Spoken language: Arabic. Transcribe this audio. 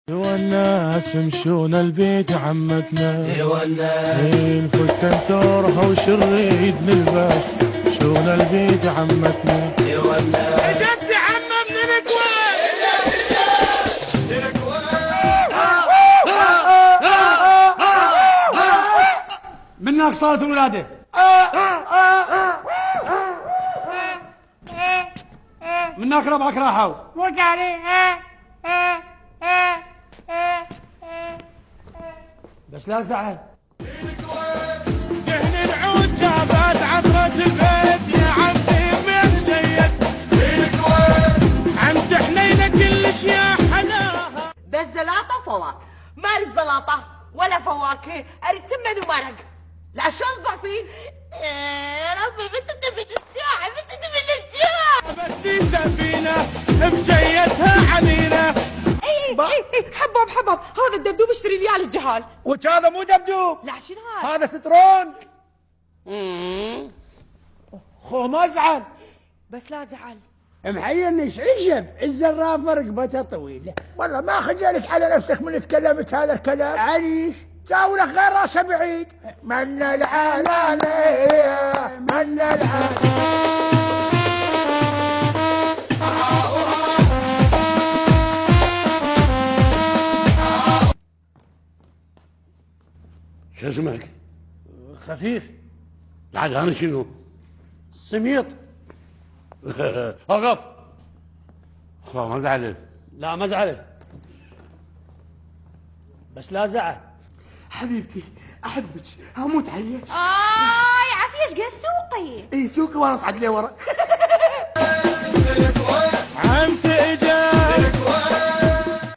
والناس مشون البيت عمتنا نفك انتورها وشريد نلبس شون البيت عمتنا جدي عمم من منك صارت الولاده. منك ربعك راحوا بس لا زعل. دهن العود جابت عطرة البيت يا عمي من جيد عند حنينة كلش يا حلاها. بس زلاطة فواكه مال الزلاطة ولا فواكه اريد تمن ومرق العشان ضعفين. يا ربي بنت من الجوع بنت من الجوع. بدي سفينة بجيتها عنينة. اي حباب حباب هذا الدبدوب اشتري لي على الجهال. وش هذا مو دبدوب، لا شنو هذا سترونج. خو ما زعل بس لا زعل. محيرني عجب الزرافه رقبتها طويله. والله ما خجلت على نفسك من تكلمت هذا الكلام. عريش جاولك غير راسه بعيد. من العلالية من العلالية. شو اسمك؟ خفيف. بعد انا شنو؟ سميط. اقف. خلاص ما زعلت. لا ما زعلت بس لا زعل. حبيبتي احبك اموت عليك. عافية ايش قد سوقي؟ اي سوقي وانا اصعد لي ورا.